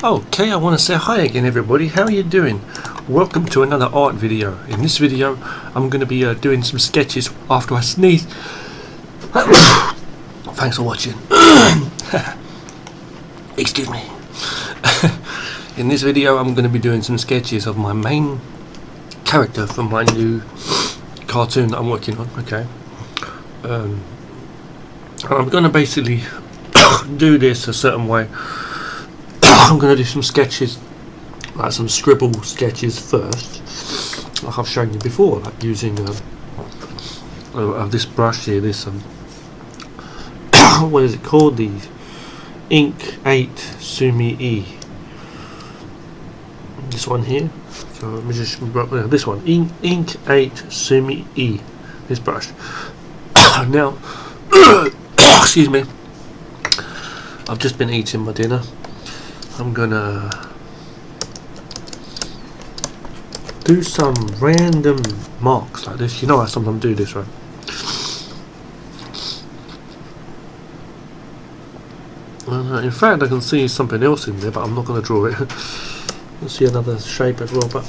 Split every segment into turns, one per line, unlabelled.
Okay, I want to say hi again everybody, how are you doing? Welcome to another art video. In this video I'm going to be doing some sketches after I sneeze. Thanks for watching. Excuse me. In this video I'm going to be doing some sketches of my main character from my new cartoon that I'm working on. Okay. I'm going to basically do this a certain way. I'm going to do some sketches, like some scribble sketches first, like I've shown you before, like using this brush here, this what is it called, the Ink 8 Sumi E, this one here. So let me just this one, Ink 8 Sumi E, this brush. Now excuse me, I've just been eating my dinner. I'm gonna do some random marks like this. You know I sometimes do this, right? In fact I can see something else in there, but I'm not going to draw it. You'll see another shape as well, but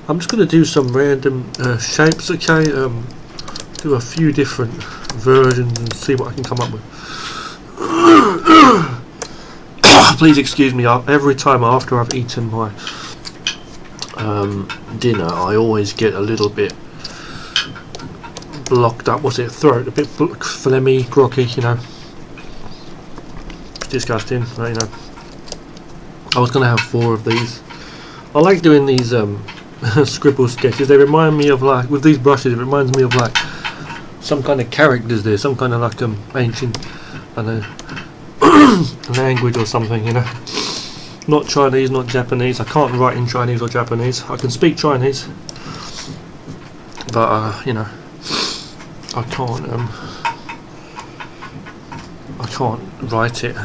I'm just going to do some random shapes, okay? Do a few different versions and see what I can come up with. Please excuse me, every time after I've eaten my dinner I always get a little bit blocked up, what's it, throat, a bit phlegmy, groggy, you know. It's disgusting, but, you know. I was going to have 4 of these. I like doing these scribble sketches. They remind me of, like, with these brushes, it reminds me of like some kind of characters there, some kind of like ancient, I don't know, language or something, you know. Not Chinese, not Japanese. I can't write in Chinese or Japanese. I can speak Chinese, but you know, I can't write it.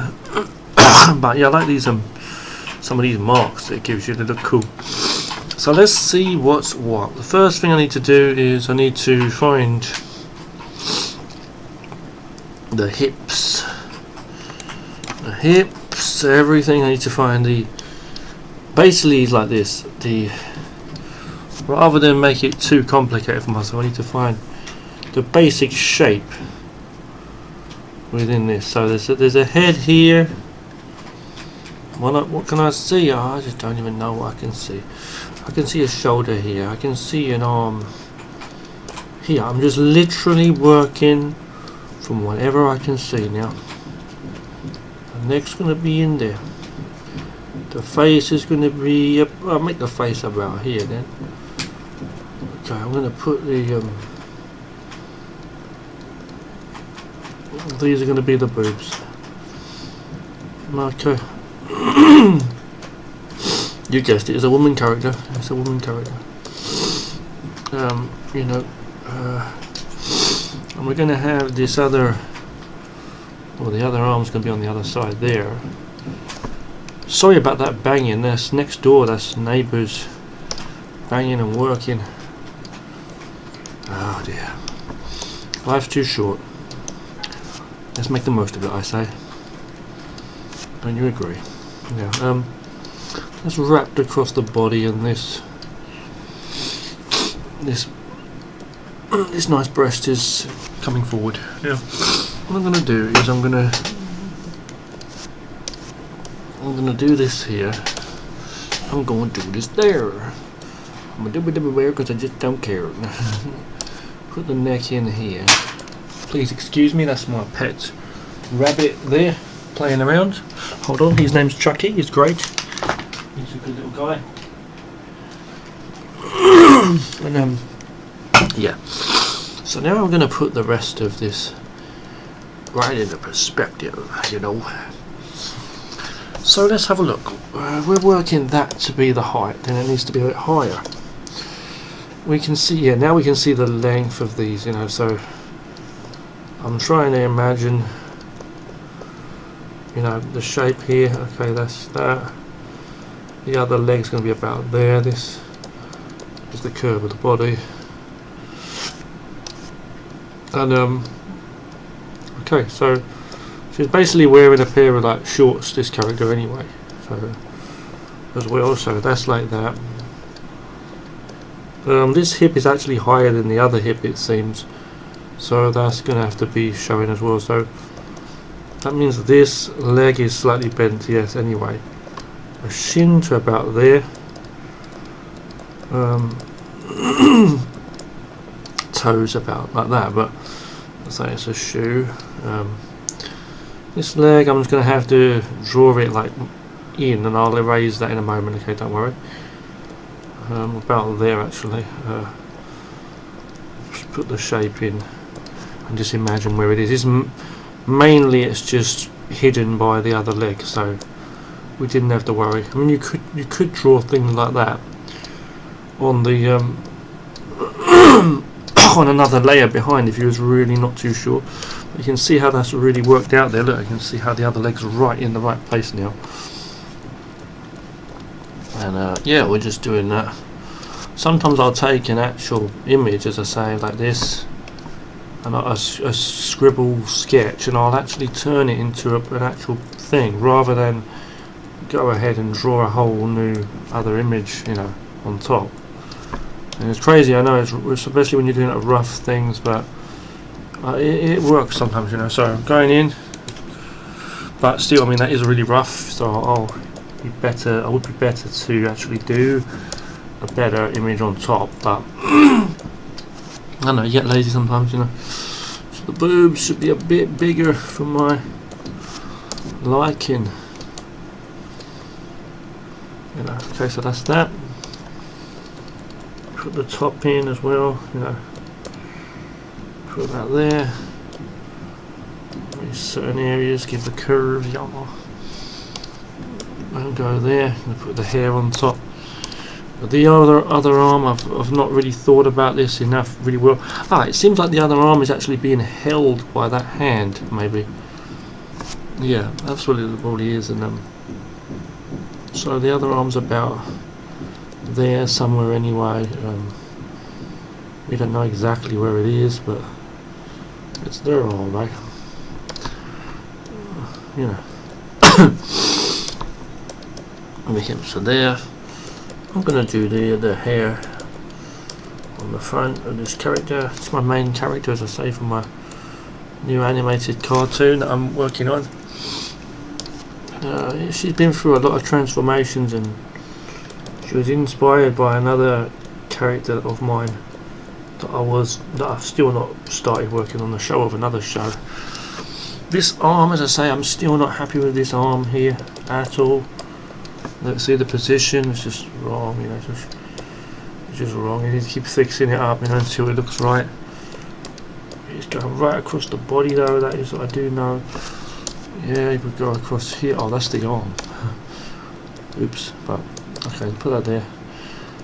But yeah, I like these some of these marks that it gives you. They look cool. So let's see what's what. The first thing I need to do is I need to find the hips. The hips, everything. I need to find basically it's like this, rather than make it too complicated for myself, I need to find the basic shape within this. So there's a head here. What can I see? Oh, I just don't even know what I can see. I can see a shoulder here, I can see an arm here. I'm just literally working from whatever I can see now. Neck's going to be in there. The face is going to be up. I'll make the face about here then. Okay, I'm going to put the these are going to be the boobs. Okay. You guessed it, it's a woman character. It's a woman character. You know, and we're going to have this other. Well, the other arm's going to be on the other side there. Sorry about that banging. That's next door. That's neighbours banging and working. Oh dear. Life's too short. Let's make the most of it, I say. Don't you agree? Yeah. That's wrapped across the body, and this nice breast is coming forward. Yeah. What I'm going to do is I'm going to do this here. I'm going to do this there. I'm going to do it everywhere because I just don't care. Put the neck in here. Please excuse me, that's my pet rabbit there playing around. Hold on, his name's Chucky. He's great. He's a good little guy. And yeah. So now I'm going to put the rest of this right into perspective, you know. So let's have a look. We're working that to be the height, then it needs to be a bit higher. We can see, yeah, now we can see the length of these, you know. So I'm trying to imagine, you know, the shape here. Okay, that's that. The other leg's going to be about there. This is the curve of the body. And okay, so she's basically wearing a pair of like shorts, this character anyway. So as well, so that's like that. This hip is actually higher than the other hip, it seems, so that's going to have to be showing as well. So that means this leg is slightly bent, yes, anyway. A shin to about there. Toes about like that, but let's say it's a shoe. This leg, I'm just going to have to draw it like in, and I'll erase that in a moment, okay, don't worry. About there actually. Just put the shape in and just imagine where it is. Mainly it's just hidden by the other leg, so we didn't have to worry. I mean, you could draw things like that on the on another layer behind if you was really not too sure. But you can see how that's really worked out there. Look, you can see how the other leg's right in the right place now. And yeah, we're just doing that. Sometimes I'll take an actual image, as I say, like this, and a scribble sketch, and I'll actually turn it into an actual thing, rather than go ahead and draw a whole new other image, you know, on top. And it's crazy, I know, especially when you're doing rough things, but it works sometimes, you know. So I'm going in, but still, I mean, that is really rough, so I would be better to actually do a better image on top. But I don't know, you get lazy sometimes, you know. So the boobs should be a bit bigger for my liking, you know. Okay, so that's that. Put the top in as well, you know. Put that there. In certain areas, give the curves, y'all. Don't go there. I'm gonna put the hair on top. But the other arm, I've not really thought about this enough really well. It seems like the other arm is actually being held by that hand, maybe. Yeah, that's what it probably is. And so the other arm's about there somewhere anyway. We don't know exactly where it is, but it's there all right. You know. And the hips are there. I'm gonna do the hair on the front of this character. It's my main character, as I say, for my new animated cartoon that I'm working on. She's been through a lot of transformations, and she was inspired by another character of mine that I've still not started working on the show of, another show. This arm, as I say, I'm still not happy with this arm here at all. Let's see the position, it's just wrong, you know, it's just wrong. You need to keep fixing it up, you know, until it looks right. It's going right across the body though, that is what I do know. Yeah, it would go across here. Oh, that's the arm. Oops, but okay, put that there.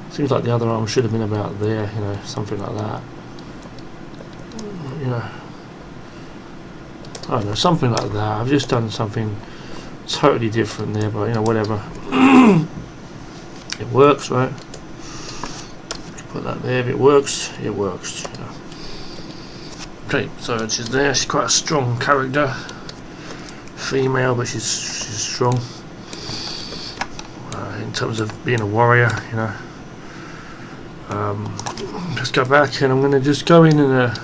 Seems like the other arm should have been about there, you know, something like that. You know, I don't know, something like that. I've just done something totally different there, but you know, whatever. It works, right? Put that there. If it works, it works. You know. Okay, so she's there. She's quite a strong character, female, but she's strong in terms of being a warrior, you know. Let's go back, and I'm going to just go in and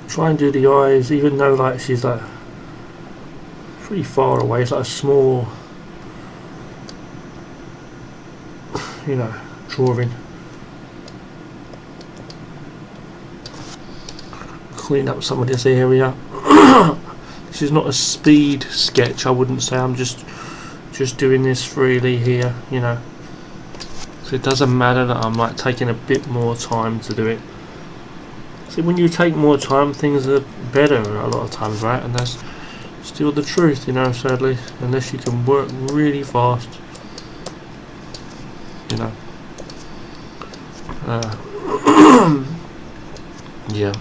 try and do the eyes, even though like she's like pretty far away. It's like a small, you know, drawing. Clean up some of this area. This is not a speed sketch, I wouldn't say. I'm just doing this freely here, you know. So it doesn't matter that I'm like taking a bit more time to do it. See, when you take more time, things are better a lot of times, right? And that's still the truth, you know, sadly, unless you can work really fast, you know. Yeah,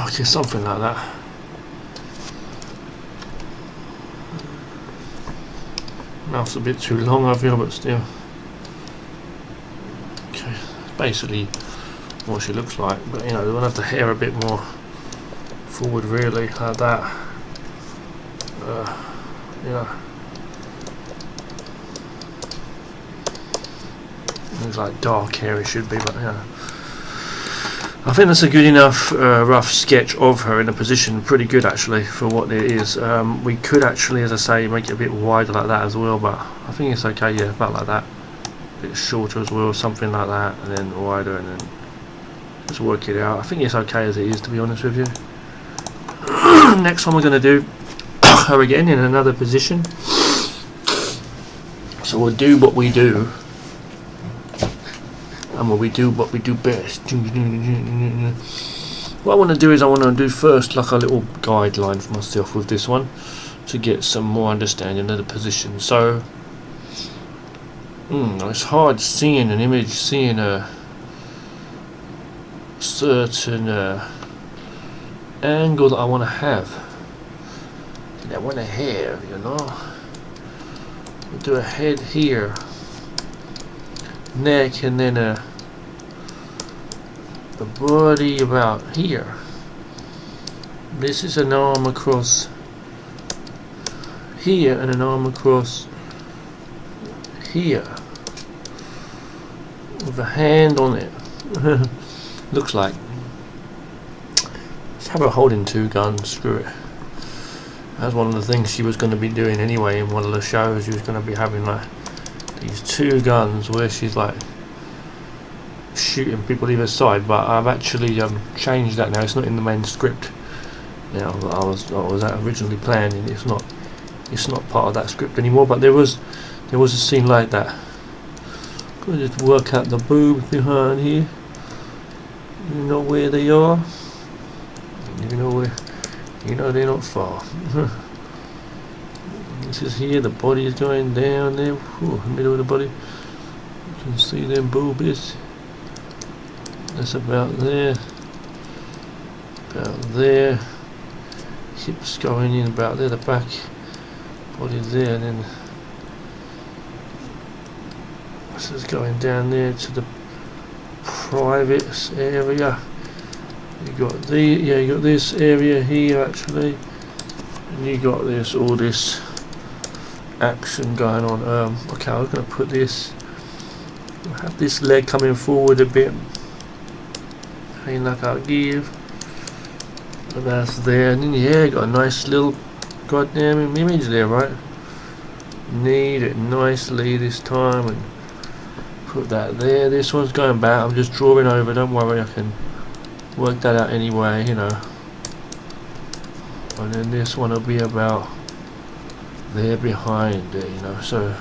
okay, something like that. Mouth's a bit too long, I feel, but still. Okay, basically what she looks like, but you know, we'll have the hair a bit more forward really, like that. Yeah. It's like dark hair it should be, but yeah. I think that's a good enough rough sketch of her in a position, pretty good actually for what it is. We could actually, as I say, make it a bit wider like that as well, but I think it's okay, yeah, about like that. A bit shorter as well, something like that, and then wider, and then just work it out. I think it's okay as it is, to be honest with you. Next one we're going to do her again in another position. So we'll do what we do. And what we do best. What I want to do is I want to do first like a little guideline for myself with this one to get some more understanding of the position. So it's hard seeing an image, seeing a certain angle that I want to have. I want to have, you know. We'll do a head here, neck, and then the body about here. This is an arm across here and an arm across here with a hand on it. Looks like. Let's have her holding two guns. Screw it. That's one of the things she was going to be doing anyway in one of the shows. She was going to be having like these two guns where she's like shooting people either side, but I've actually changed that now. It's not in the main script now that I was originally planning. It's not part of that script anymore, but there was a scene like that. Gonna just work out the boobs behind here. You know where they are. You know where. You know they're not far. This is here. The body is going down there. Ooh, the middle of the body. You can see them boobies. That's about there. About there. Hips going in about there. The back body there, and then this is going down there to the private area. You got you got this area here actually, and you got all this action going on. Okay, I was going to put this. Have this leg coming forward a bit. Ain't like I'll give. And that's there, and then yeah, got a nice little goddamn image there, right? Knead it nicely this time and put that there. This one's going back. I'm just drawing over. Don't worry, I can work that out anyway, you know. And then this one will be about there behind it, you know. So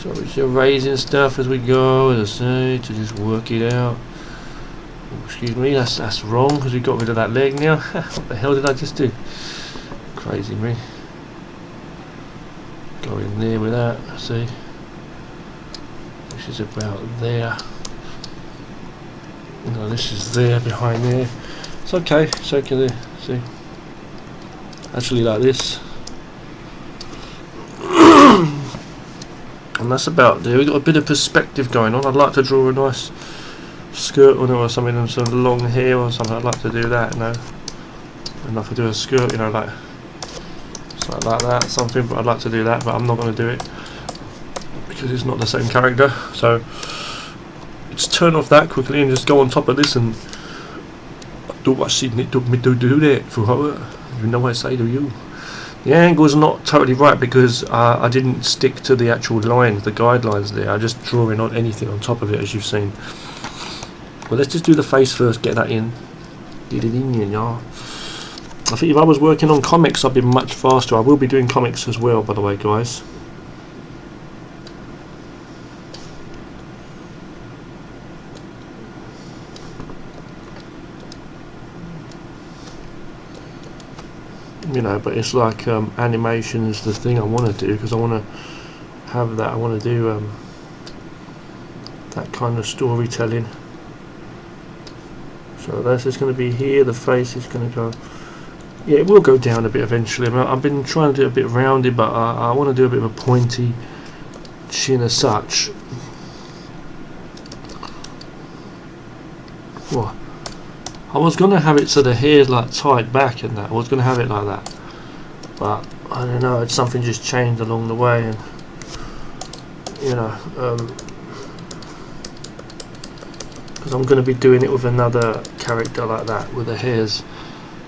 we're just erasing stuff as we go, as I say, to just work it out. Oh, excuse me, that's wrong because we got rid of that leg now. What the hell did I just do? Crazy me. Go in there with that. See, this is about there. No, this is there behind there. It's okay. It's okay there. See, actually like this. And that's about there. We've got a bit of perspective going on. I'd like to draw a nice skirt on it or something, and some long hair or something. I'd like to do that, you know. And I could do a skirt, you know, like something like that, something. But I'd like to do that, but I'm not going to do it because it's not the same character. So let's turn off that quickly and just go on top of this and do what she took me to do there. For her, you know what I say to you. The angle's not totally right because I didn't stick to the actual lines, the guidelines there. I just drawing on anything on top of it, as you've seen. Well, let's just do the face first, get that in. Get it in, y'all. I think if I was working on comics, I'd be much faster. I will be doing comics as well, by the way, guys. You know, but it's like animation is the thing I want to do, because I want to have that. I want to do that kind of storytelling. So that's just going to be here. The face is going to go. Yeah, it will go down a bit eventually. I've been trying to do it a bit rounded, but I want to do a bit of a pointy chin as such. What? I was going to have it so the hair's like tied back and that. I was going to have it like that, but I don't know, it's something just changed along the way, and you know, because I'm going to be doing it with another character like that with the hairs.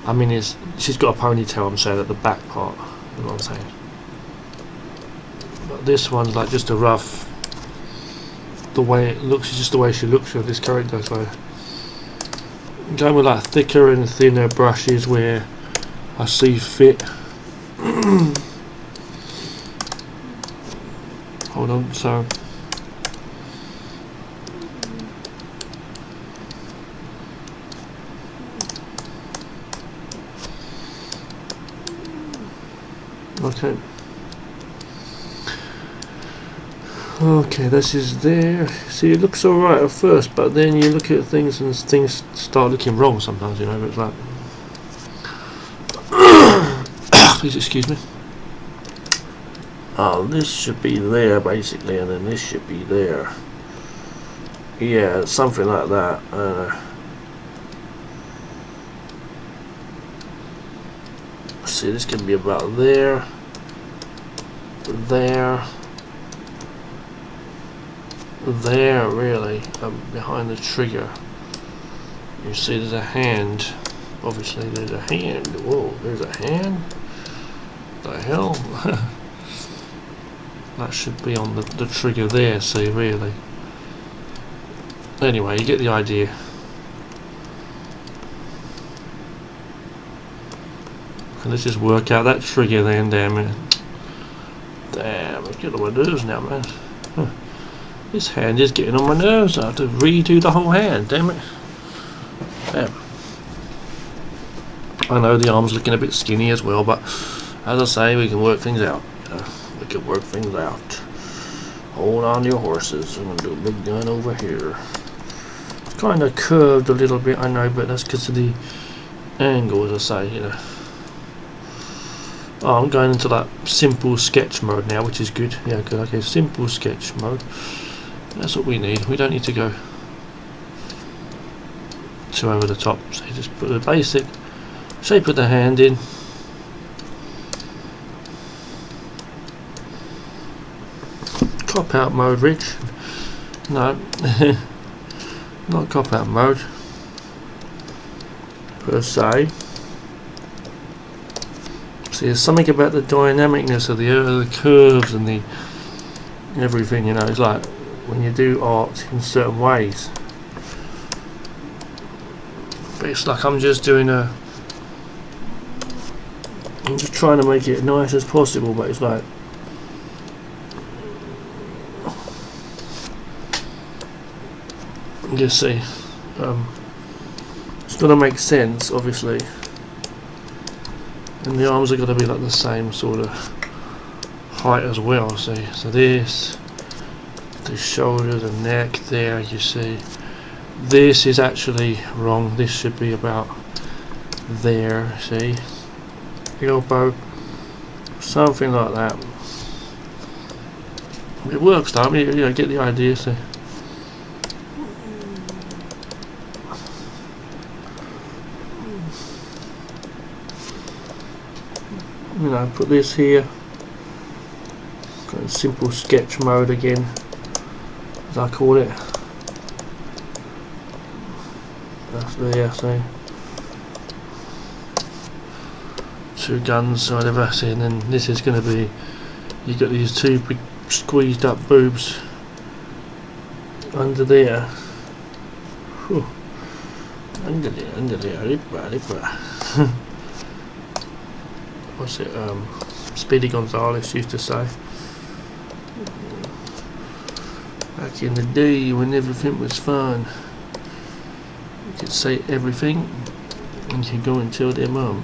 I mean, she's got a ponytail, I'm saying, at the back part, you know what I'm saying. But this one's like just a rough, the way it looks is just the way she looks with this character, so going with like thicker and thinner brushes where I see fit. Hold on, so okay, this is there. See, it looks alright at first, but then you look at things and things start looking wrong sometimes, you know. But it's like please excuse me. Oh, this should be there basically, and then this should be there. Yeah, something like that. I don't know. See, this can be about there, there, really, behind the trigger. You see there's a hand. Obviously there's a hand. Whoa, there's a hand? The hell? That should be on the trigger there, see, really. Anyway, you get the idea. And let's just work out that trigger then, damn it. Damn, it's getting on my nerves now, man. Huh. This hand is getting on my nerves. I have to redo the whole hand, damn it. Damn. I know the arm's looking a bit skinny as well, but as I say, we can work things out. We can work things out. Hold on to your horses. I'm going to do a big gun over here. It's kind of curved a little bit, I know, but that's because of the angle, as I say, you know. Oh, I'm going into that simple sketch mode now, which is good. Yeah, good. Okay, simple sketch mode. That's what we need. We don't need to go too over the top. So you just put the basic shape of the hand in. Cop out mode, Rich. No, not cop out mode per se. See, there's something about the dynamicness of the curves and the everything, you know. It's like when you do art in certain ways, but it's like I'm just trying to make it nice as possible, but it's like you see, it's got to make sense, obviously. And the arms are going to be like the same sort of height as well, see. So this, the shoulder, the neck there, you see. This is actually wrong. This should be about there, see. Elbow, something like that. It works though, I mean, you know, get the idea, see. You know, put this here, got in simple sketch mode again, as I call it. That's there, see. Two guns or whatever, see, and then this is going to be, you've got these two big squeezed up boobs under there. Whew. Under there, ripper. What's it, Speedy Gonzales used to say back in the day when everything was fun. You could say everything and you could go and tell their mum.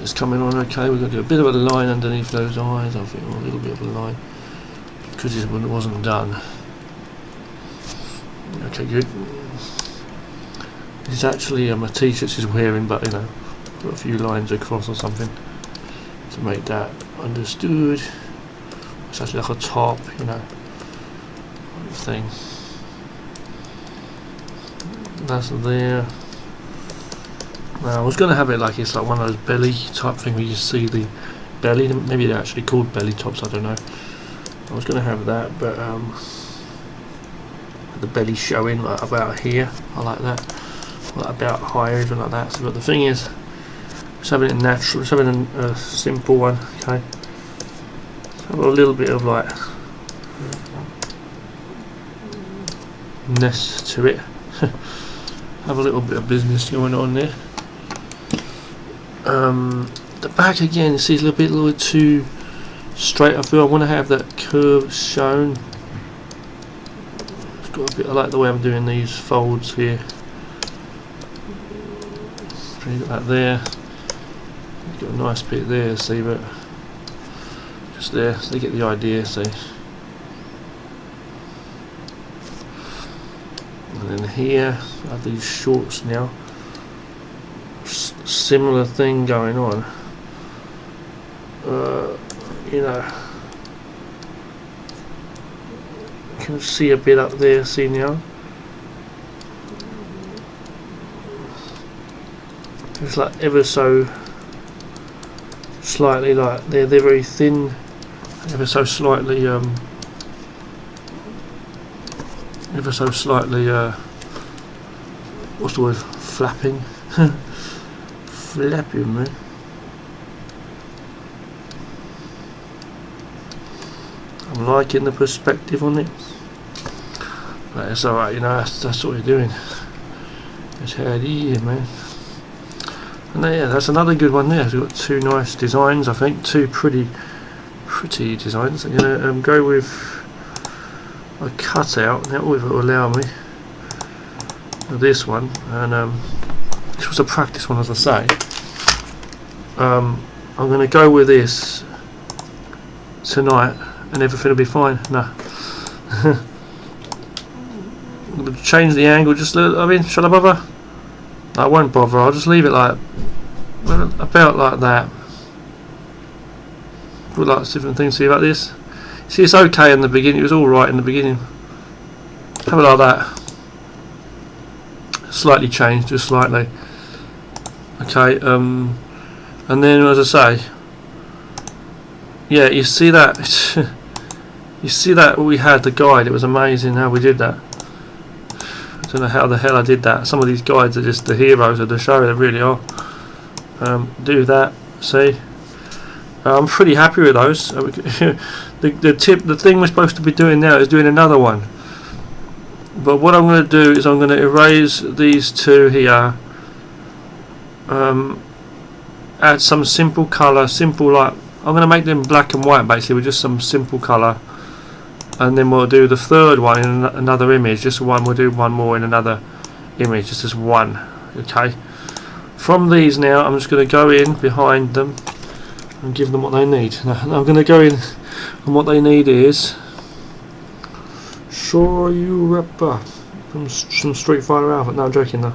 It's coming on okay. We're going to do a bit of a line underneath those eyes, I think, or a little bit of a line, because it wasn't done. Okay, good. It's actually a t-shirt she's wearing, but you know, put a few lines across or something to make that understood. It's actually like a top, you know, thing. That's there. Now I was going to have it like it's like one of those belly type thing where you see the belly. Maybe they're actually called belly tops, I don't know. I was going to have that, but the belly showing like about here. I like that. Like about higher, even like that. So, but the thing is, just having it natural, just having a simple one. Okay. Have a little bit of like ness to it. Have a little bit of business going on there. The back again, see, it's a little too straight. I feel I want to have that curve shown. It's got a bit. I like the way I'm doing these folds here. Got that there. Got a nice bit there, see, but just there, so they get the idea. See. And then here I have these shorts now. Similar thing going on. You know, you can see a bit up there. See now. It's like ever so slightly, like they're very thin. Ever so slightly. Ever so slightly, what's the word? Flapping. Flapping, man. I'm liking the perspective on it. But it's alright, you know, that's what you're doing. That's how it is, man. And yeah, that's another good one there. We've got two nice designs, I think. Two pretty designs. I'm going to go with a cutout. Now it will allow me this one, and this was a practice one, as I say. I'm going to go with this tonight, and everything will be fine. No, I'm going to change the angle just a little. I mean, shall I bother? I won't bother. I'll just leave it like about like that. Put like different things. See like this. See, it's okay in the beginning. It was all right in the beginning. Have it like that. Slightly changed, just slightly. Okay. And then, as I say, yeah, you see that. You see that we had the guide. It was amazing how we did that. I don't know how the hell I did that. Some of these guides are just the heroes of the show. They really are. Do that. See. I'm pretty happy with those. The thing we're supposed to be doing now is doing another one. But what I'm going to do is I'm going to erase these two here. Add some simple colour, I'm going to make them black and white basically with just some simple colour. And then we'll do the third one in another image. Just one. We'll do one more in another image, just as one. Okay. From these now, I'm just going to go in behind them and give them what they need. Now I'm going to go in, and what they need is Shoyu Rapper from Street Fighter Alpha. No, I'm joking though.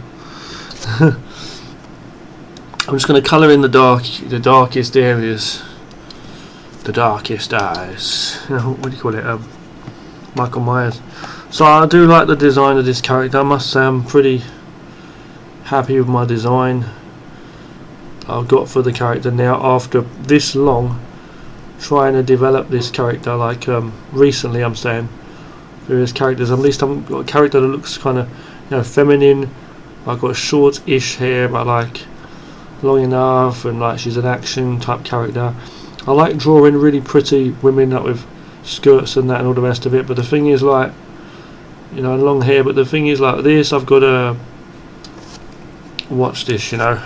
I'm just going to colour in the darkest areas, the darkest eyes. You know, what do you call it? Michael Myers. So I do like the design of this character. I must say I'm pretty happy with my design I've got for the character now after this long trying to develop this character. Like recently, I'm saying various characters. At least I've got a character that looks kind of, you know, feminine. I've got short-ish hair, but like long enough, and like she's an action type character. I like drawing really pretty women up with skirts and that and all the rest of it. But the thing is, like, you know, long hair. But the thing is, like this, I've got to watch this. You know,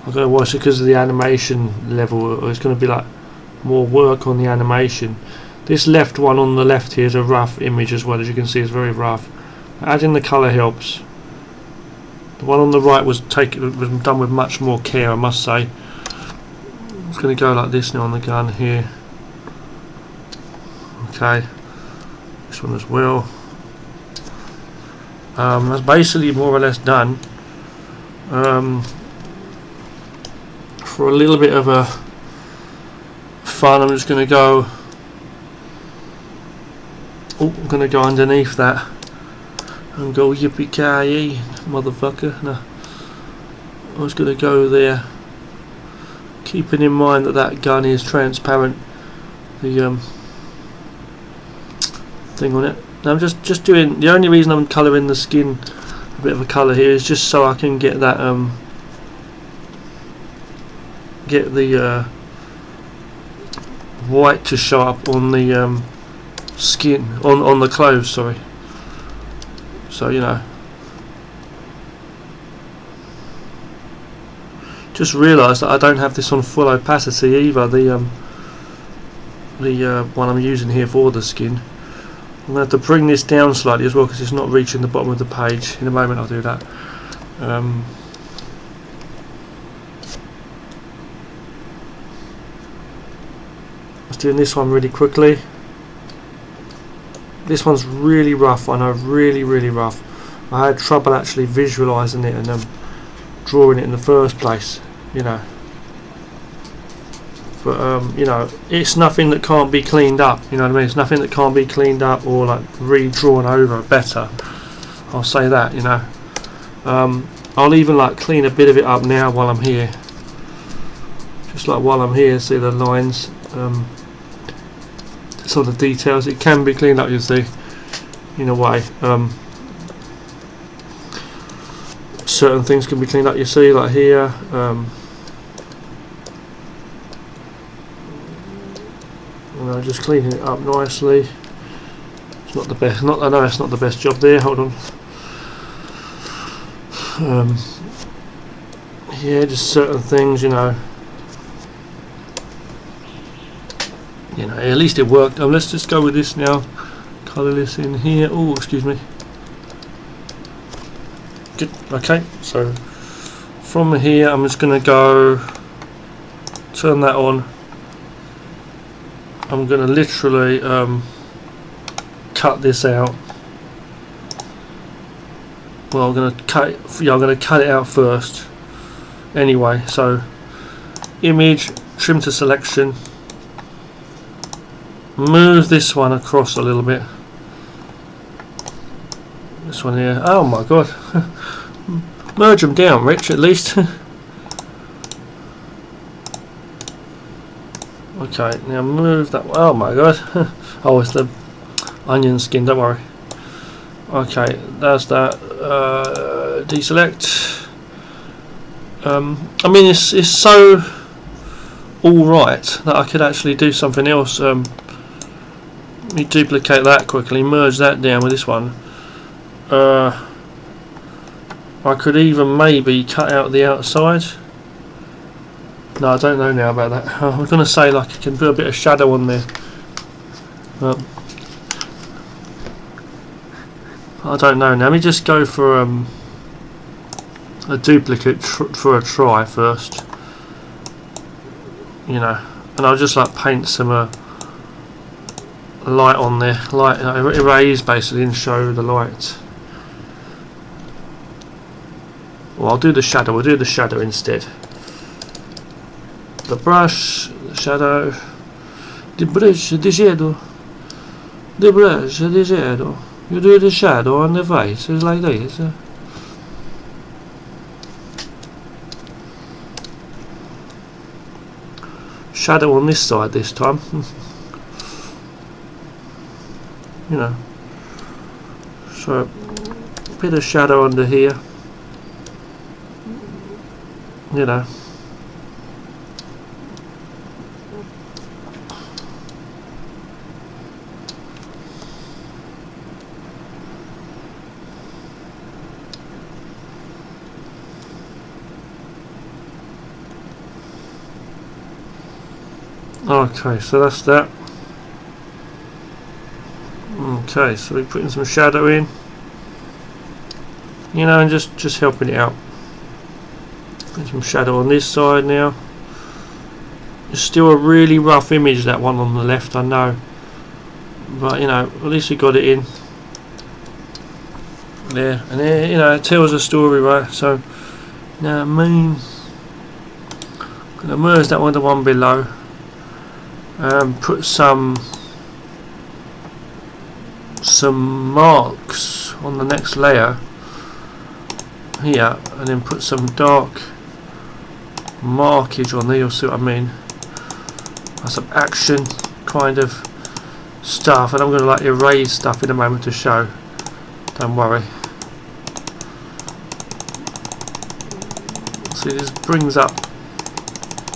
I've got to watch it because of the animation level. It's going to be like more work on the animation. This left one on the left here is a rough image as well, as you can see. It's very rough. Adding the colour helps. The one on the right was done with much more care, I must say. I'm just going to go like this now on the gun here. Okay, this one as well. That's basically more or less done. For a little bit of a fun, I'm just going to go. Oh, I'm going to go underneath that and go yippee-ki-yay, motherfucker. No, I was going to go there, keeping in mind that that gun is transparent, the thing on it. Now I'm just doing, the only reason I'm colouring the skin a bit of a colour here is just so I can get that get the white to show up on the skin, on the clothes, sorry. So, you know, just realised that I don't have this on full opacity either, the one I'm using here for the skin. I'm going to have to bring this down slightly as well because it's not reaching the bottom of the page. In a moment I'll do that. Let's do this one really quickly. This one's really rough, I know, really rough. I had trouble actually visualising it and drawing it in the first place, you know. But you know, it's nothing that can't be cleaned up, you know what I mean? It's nothing that can't be cleaned up or like redrawn over better, I'll say that, you know. I'll even like clean a bit of it up now while I'm here, just like while I'm here. See the lines, some of the details, it can be cleaned up, you see, in a way. Certain things can be cleaned up, you see, like here. Just cleaning it up nicely. It's not the best. I know it's not the best job there. Hold on. Yeah, just certain things, you know. You know, at least it worked. Let's just go with this now. Colour this in here. Oh, excuse me. Good. Okay. So from here, I'm just going to go turn that on. I'm going to literally cut this out. Well, I'm going to cut it. Yeah, I'm going to cut it out first. Anyway, so image, trim to selection. Move this one across a little bit. This one here. Oh my god! Merge them down, Rich. At least. Okay, now move that. Oh my god! Oh, it's the onion skin. Don't worry. Okay, that's that. Deselect. I mean, it's so all right that I could actually do something else. Let me duplicate that quickly. Merge that down with this one. I could even maybe cut out the outside. No, I don't know now about that. I was going to say like I can put a bit of shadow on there. I don't know now. Let me just go for a duplicate for a try first. You know, and I'll just like paint some light on there, light erase basically, and show the light. Well, I'll do the shadow. We'll do the shadow instead. The brush, the shadow, the brush, the shadow, the brush, the shadow. You do the shadow on the face, it's like this. Shadow on this side this time. You know. So, a bit of shadow under here. You know. Okay, so that's that. Okay, so we're putting some shadow in, you know, and just helping it out. Put some shadow on this side now. It's still a really rough image, that one on the left, I know, but you know, at least we got it in there, and there, you know, it tells a story, right? So now I'm gonna merge that one to one below. Put some marks on the next layer here, and then put some dark markage on there. You'll see what I mean. Some action kind of stuff, and I'm going to like erase stuff in a moment to show. Don't worry. See, this brings up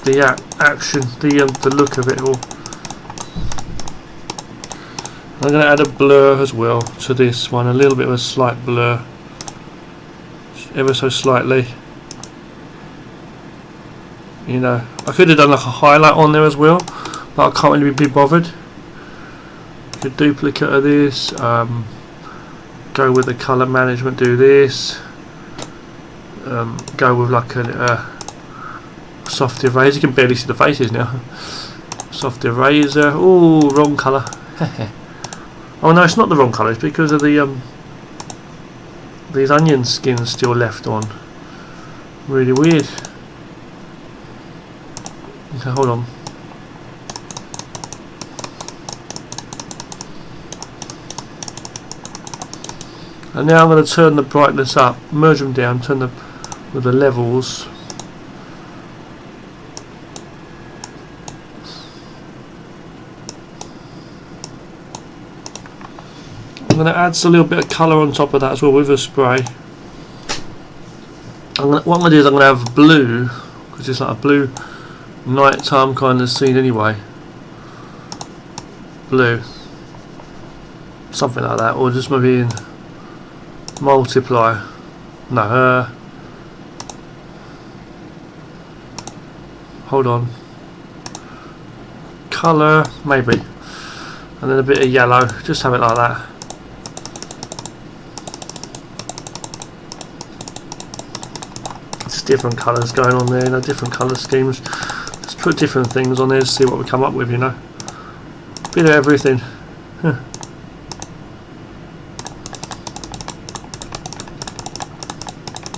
the action, the look of it all. I'm going to add a blur as well to this one, a little bit of a slight blur, ever so slightly. You know, I could have done like a highlight on there as well, but I can't really be bothered. A duplicate of this, go with the colour management, do this, go with like a soft eraser. You can barely see the faces now. Soft eraser. Oh, wrong colour. Oh no, it's not the wrong colour, it's because of the these onion skins still left on. Really weird. Okay, hold on. And now I'm going to turn the brightness up, merge them down, turn the with the levels. I'm going to add a little bit of colour on top of that as well with a spray. What I'm going to do is I'm going to have blue, because it's like a blue nighttime kind of scene anyway. Blue. Something like that, or just maybe in multiply. No, hold on. Colour, maybe. And then a bit of yellow, just have it like that. Just different colours going on there, you know, different colour schemes. Just put different things on there to see what we come up with, you know. Bit of everything. Huh.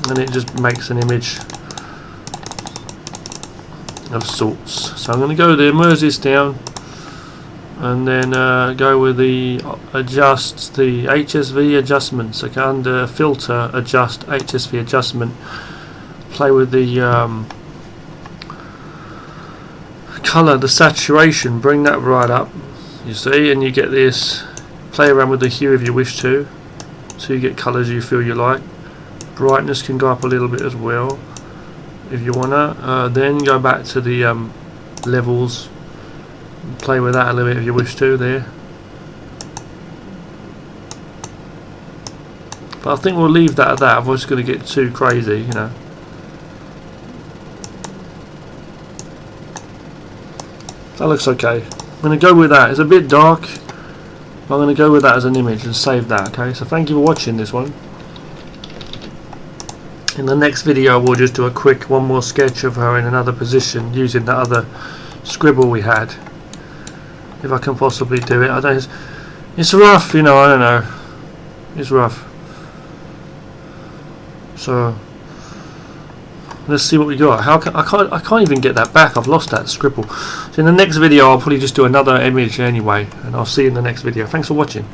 And it just makes an image of sorts. So I'm going to go there, merge this down, and then go with the adjust the HSV adjustments. Okay, under filter, adjust HSV adjustment. Play with the colour, the saturation, bring that right up, you see, and you get this. Play around with the hue if you wish to, so you get colours you feel you like. Brightness can go up a little bit as well if you wanna. Then go back to the levels, play with that a little bit if you wish to there. But I think we'll leave that at that. I'm just going to get too crazy, you know. That looks okay. I'm going to go with that. It's a bit dark, but I'm going to go with that as an image and save that. Okay, so thank you for watching this one. In the next video we'll just do a quick one more sketch of her in another position using the other scribble we had, if I can possibly do it. I don't. It's rough, you know. I don't know. It's rough. So let's see what we got. I can't even get that back. I've lost that scribble. So in the next video I'll probably just do another image anyway, and I'll see you in the next video. Thanks for watching.